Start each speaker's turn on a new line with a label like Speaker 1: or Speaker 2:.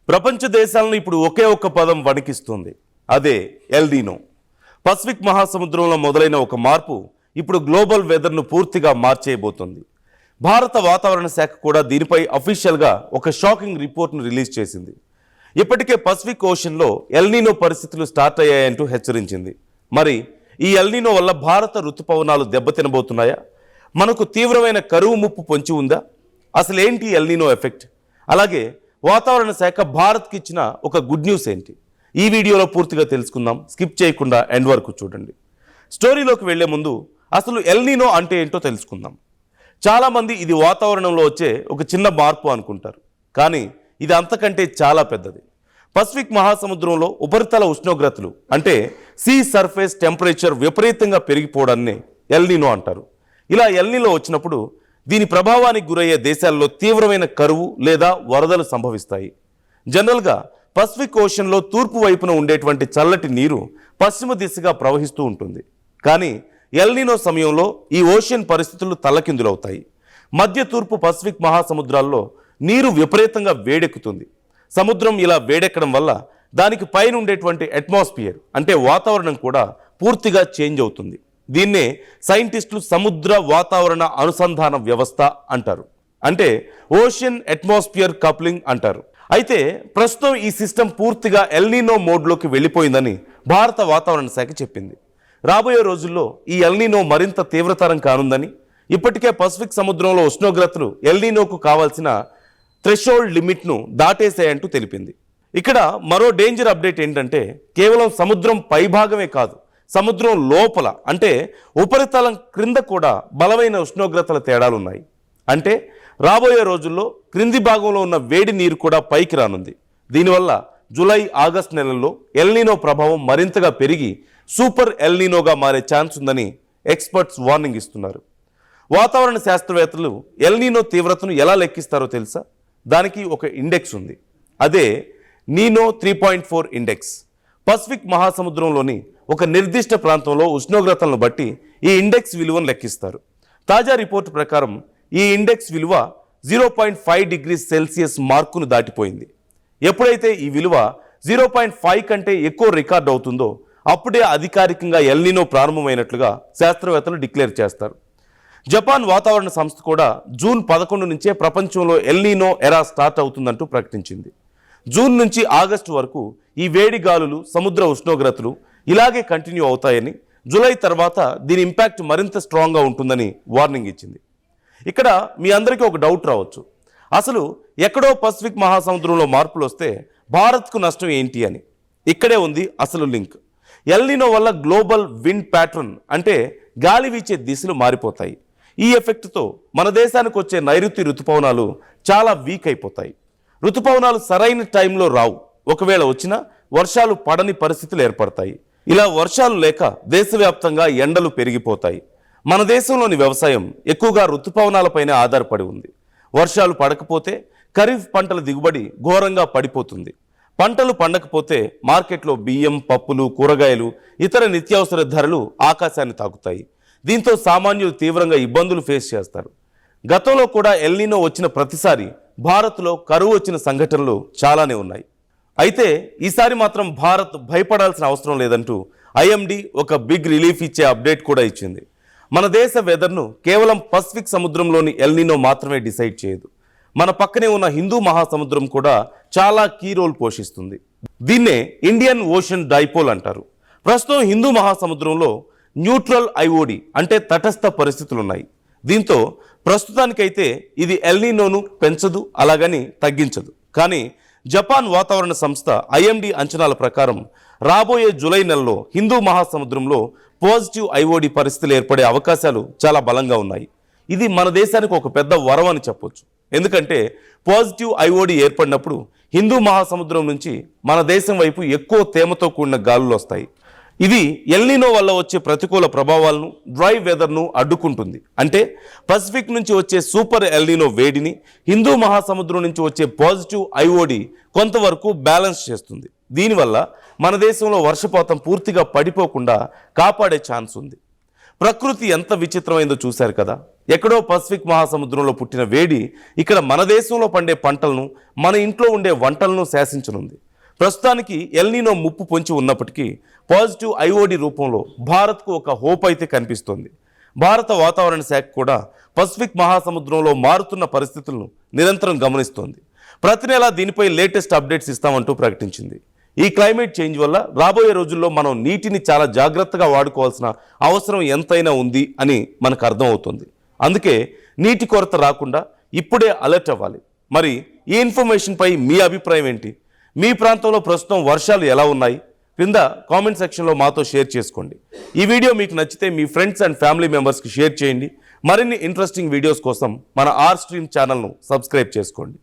Speaker 1: ప్రపంచ దేశాలను ఇప్పుడు ఒకే ఒక్క పదం వణికిస్తుంది. అదే ఎల్నినో. పసిఫిక్ మహాసముద్రంలో మొదలైన ఒక మార్పు ఇప్పుడు గ్లోబల్ వెదర్ను పూర్తిగా మార్చేయబోతోంది. భారత వాతావరణ శాఖ కూడా దీనిపై అఫీషియల్గా ఒక షాకింగ్ రిపోర్ట్ను రిలీజ్ చేసింది. ఇప్పటికే పసిఫిక్ ఓషన్లో ఎల్నినో పరిస్థితులు స్టార్ట్ అయ్యాయంటూ హెచ్చరించింది. మరి ఈ ఎల్నినో వల్ల భారత ఋతుపవనాలు దెబ్బతినబోతున్నాయా? మనకు తీవ్రమైన కరువు ముప్పు పొంచి ఉందా? అసలేంటి ఎల్నినో ఎఫెక్ట్? అలాగే వాతావరణ శాఖ భారత్కి ఇచ్చిన ఒక గుడ్ న్యూస్ ఏంటి? ఈ వీడియోలో పూర్తిగా తెలుసుకుందాం. స్కిప్ చేయకుండా ఎండ్ వరకు చూడండి. స్టోరీలోకి వెళ్లే ముందు అసలు ఎల్నినో అంటే ఏంటో తెలుసుకుందాం. చాలామంది ఇది వాతావరణంలో వచ్చే ఒక చిన్న మార్పు అనుకుంటారు, కానీ ఇది అంతకంటే చాలా పెద్దది. పసిఫిక్ మహాసముద్రంలో ఉపరితల ఉష్ణోగ్రతలు అంటే సీ సర్ఫేస్ టెంపరేచర్ విపరీతంగా పెరిగిపోవడాన్ని ఎల్నినో అంటారు. ఇలా ఎల్నినో వచ్చినప్పుడు దీని ప్రభావానికి గురయ్యే దేశాల్లో తీవ్రమైన కరువు లేదా వరదలు సంభవిస్తాయి. జనరల్గా పసిఫిక్ ఓషన్లో తూర్పు వైపున ఉండేటువంటి చల్లటి నీరు పశ్చిమ దిశగా ప్రవహిస్తూ ఉంటుంది. కానీ ఎల్నినో సమయంలో ఈ ఓషన్ పరిస్థితులు తల్లకిందులవుతాయి. మధ్య తూర్పు పసిఫిక్ మహాసముద్రాల్లో నీరు విపరీతంగా వేడెక్కుతుంది. సముద్రం ఇలా వేడెక్కడం వల్ల దానికి పైన ఉండేటువంటి అట్మాస్ఫియర్ అంటే వాతావరణం కూడా పూర్తిగా చేంజ్ అవుతుంది. దీన్నే సైంటిస్టులు సముద్ర వాతావరణ అనుసంధాన వ్యవస్థ అంటారు, అంటే ఓషన్ అట్మాస్ఫియర్ కప్లింగ్ అంటారు. అయితే ప్రస్తుతం ఈ సిస్టమ్ పూర్తిగా ఎల్నినో మోడ్లోకి వెళ్ళిపోయిందని భారత వాతావరణ శాఖ చెప్పింది. రాబోయే రోజుల్లో ఈ ఎల్నినో మరింత తీవ్రతరం కానుందని, ఇప్పటికే పసిఫిక్ సముద్రంలో ఉష్ణోగ్రతలు ఎల్నినోకు కావాల్సిన థ్రెషోల్డ్ లిమిట్ను దాటేసాయంటూ తెలిపింది. ఇక్కడ మరో డేంజర్ అప్డేట్ ఏంటంటే కేవలం సముద్రం పైభాగమే కాదు, సముద్రం లోపల అంటే ఉపరితలం క్రింద కూడా బలమైన ఉష్ణోగ్రతల తేడాలున్నాయి. అంటే రాబోయే రోజుల్లో క్రింది భాగంలో ఉన్న వేడి నీరు కూడా పైకి రానుంది. దీనివల్ల జూలై ఆగస్టు నెలల్లో ఎల్నినో ప్రభావం మరింతగా పెరిగి సూపర్ ఎల్నినోగా మారే ఛాన్స్ ఉందని ఎక్స్పర్ట్స్ వార్నింగ్ ఇస్తున్నారు. వాతావరణ శాస్త్రవేత్తలు ఎల్నినో తీవ్రతను ఎలా లెక్కిస్తారో తెలుసా? దానికి ఒక ఇండెక్స్ ఉంది. అదే నీనో 3.4 ఇండెక్స్. పసిఫిక్ మహాసముద్రంలోని ఒక నిర్దిష్ట ప్రాంతంలో ఉష్ణోగ్రతలను బట్టి ఈ ఇండెక్స్ విలువను లెక్కిస్తారు. తాజా రిపోర్టు ప్రకారం ఈ ఇండెక్స్ విలువ 0.5 డిగ్రీస్ సెల్సియస్ మార్కును దాటిపోయింది. ఎప్పుడైతే ఈ విలువ 0.5 కంటే ఎక్కువ రికార్డ్ అవుతుందో అప్పుడే అధికారికంగా ఎల్నినో ప్రారంభమైనట్లుగా శాస్త్రవేత్తలు డిక్లేర్ చేస్తారు. జపాన్ వాతావరణ సంస్థ కూడా జూన్ 11 నుంచే ప్రపంచంలో ఎల్నినో ఎరా స్టార్ట్ అవుతుందంటూ ప్రకటించింది. జూన్ నుంచి ఆగస్టు వరకు ఈ వేడి గాలులు, సముద్ర ఉష్ణోగ్రతలు ఇలాగే కంటిన్యూ అవుతాయని, జూలై తర్వాత దీని ఇంపాక్ట్ మరింత స్ట్రాంగ్గా ఉంటుందని వార్నింగ్ ఇచ్చింది. ఇక్కడ మీ అందరికీ ఒక డౌట్ రావచ్చు, అసలు ఎక్కడో పసిఫిక్ మహాసముద్రంలో మార్పులు వస్తే భారత్కు నష్టం ఏంటి అని. ఇక్కడే ఉంది అసలు లింక్. ఎల్నినో వల్ల గ్లోబల్ విండ్ ప్యాటర్న్ అంటే గాలి వీచే దిశలు మారిపోతాయి. ఈ ఎఫెక్ట్తో మన దేశానికి వచ్చే నైరుతి ఋతుపవనాలు చాలా వీక్ అయిపోతాయి. ఋతుపవనాలు సరైన టైంలో రావు. ఒకవేళ వచ్చినా వర్షాలు పడని పరిస్థితులు ఏర్పడతాయి. ఇలా వర్షాలు లేక దేశవ్యాప్తంగా ఎండలు పెరిగిపోతాయి. మన దేశంలోని వ్యవసాయం ఎక్కువగా ఋతుపవనాలపైనే ఆధారపడి ఉంది. వర్షాలు పడకపోతే ఖరీఫ్ పంటల దిగుబడి ఘోరంగా పడిపోతుంది. పంటలు పండకపోతే మార్కెట్లో బియ్యం, పప్పులు, కూరగాయలు, ఇతర నిత్యావసర ధరలు ఆకాశాన్ని తాకుతాయి. దీంతో సామాన్యులు తీవ్రంగా ఇబ్బందులు ఫేస్ చేస్తారు. గతంలో కూడా ఎల్నినో వచ్చిన ప్రతిసారి భారత్లో కరువు వచ్చిన సంఘటనలు చాలానే ఉన్నాయి. అయితే ఈసారి మాత్రం భారత్ భయపడాల్సిన అవసరం లేదంటూ ఐఎండీ ఒక బిగ్ రిలీఫ్ ఇచ్చే అప్డేట్ కూడా ఇచ్చింది. మన దేశ వెదర్ను కేవలం పసిఫిక్ సముద్రంలోని ఎల్నినో మాత్రమే డిసైడ్ చేయదు. మన పక్కనే ఉన్న హిందూ మహాసముద్రం కూడా చాలా కీ రోల్ పోషిస్తుంది. దీన్నే ఇండియన్ ఓషన్ డైపోల్ అంటారు. ప్రస్తుతం హిందూ మహాసముద్రంలో న్యూట్రల్ ఐఓడి అంటే తటస్థ పరిస్థితులున్నాయి. దీంతో ప్రస్తుతానికైతే ఇది ఎల్నినోను పెంచదు, అలాగని తగ్గించదు. కానీ జపాన్ వాతావరణ సంస్థ ఐఎండీ అంచనాల ప్రకారం రాబోయే జూలై నెలలో హిందూ మహాసముద్రంలో పాజిటివ్ ఐఓడి పరిస్థితులు ఏర్పడే అవకాశాలు చాలా బలంగా ఉన్నాయి. ఇది మన దేశానికి ఒక పెద్ద వరం అని చెప్పొచ్చు. ఎందుకంటే పాజిటివ్ ఐఓడి ఏర్పడినప్పుడు హిందూ మహాసముద్రం నుంచి మన దేశం వైపు ఎక్కువ తేమతో కూడిన గాలులు వస్తాయి. ఇది ఎల్నినో వల్ల వచ్చే ప్రతికూల ప్రభావాలను, డ్రై వెదర్ను అడ్డుకుంటుంది. అంటే పసిఫిక్ నుంచి వచ్చే సూపర్ ఎల్నినో వేడిని హిందూ మహాసముద్రం నుంచి వచ్చే పాజిటివ్ ఐఓడి కొంతవరకు బ్యాలెన్స్ చేస్తుంది. దీనివల్ల మన దేశంలో వర్షపాతం పూర్తిగా పడిపోకుండా కాపాడే ఛాన్స్ ఉంది. ప్రకృతి ఎంత విచిత్రమైందో చూశారు కదా. ఎక్కడో పసిఫిక్ మహాసముద్రంలో పుట్టిన వేడి ఇక్కడ మన దేశంలో పండే పంటలను, మన ఇంట్లో ఉండే వంటలను శాసించనుంది. ప్రస్తుతానికి ఎల్నీనో ముప్పు పొంచి ఉన్నప్పటికీ పాజిటివ్ ఐఓడి రూపంలో భారత్కు ఒక హోప్ అయితే కనిపిస్తోంది. భారత వాతావరణ శాఖ కూడా పసిఫిక్ మహాసముద్రంలో మారుతున్న పరిస్థితులను నిరంతరం గమనిస్తోంది. ప్రతి నెలా దీనిపై లేటెస్ట్ అప్డేట్స్ ఇస్తామంటూ ప్రకటించింది. ఈ క్లైమేట్ చేంజ్ వల్ల రాబోయే రోజుల్లో మనం నీటిని చాలా జాగ్రత్తగా వాడుకోవాల్సిన అవసరం ఎంతైనా ఉంది అని మనకు అర్థమవుతుంది. అందుకే నీటి కొరత రాకుండా ఇప్పుడే అలర్ట్ అవ్వాలి. మరి ఈ ఇన్ఫర్మేషన్పై మీ అభిప్రాయం ఏంటి? మీ ప్రాంతంలో ప్రస్తుతం వర్షాలు ఎలా ఉన్నాయి? క్రింద కామెంట్ సెక్షన్లో మాతో షేర్ చేసుకోండి. ఈ వీడియో మీకు నచ్చితే మీ ఫ్రెండ్స్ అండ్ ఫ్యామిలీ మెంబర్స్కి షేర్ చేయండి. మరిన్ని ఇంట్రెస్టింగ్ వీడియోస్ కోసం మన ఆర్ స్ట్రీమ్ ఛానల్ను సబ్స్క్రైబ్ చేసుకోండి.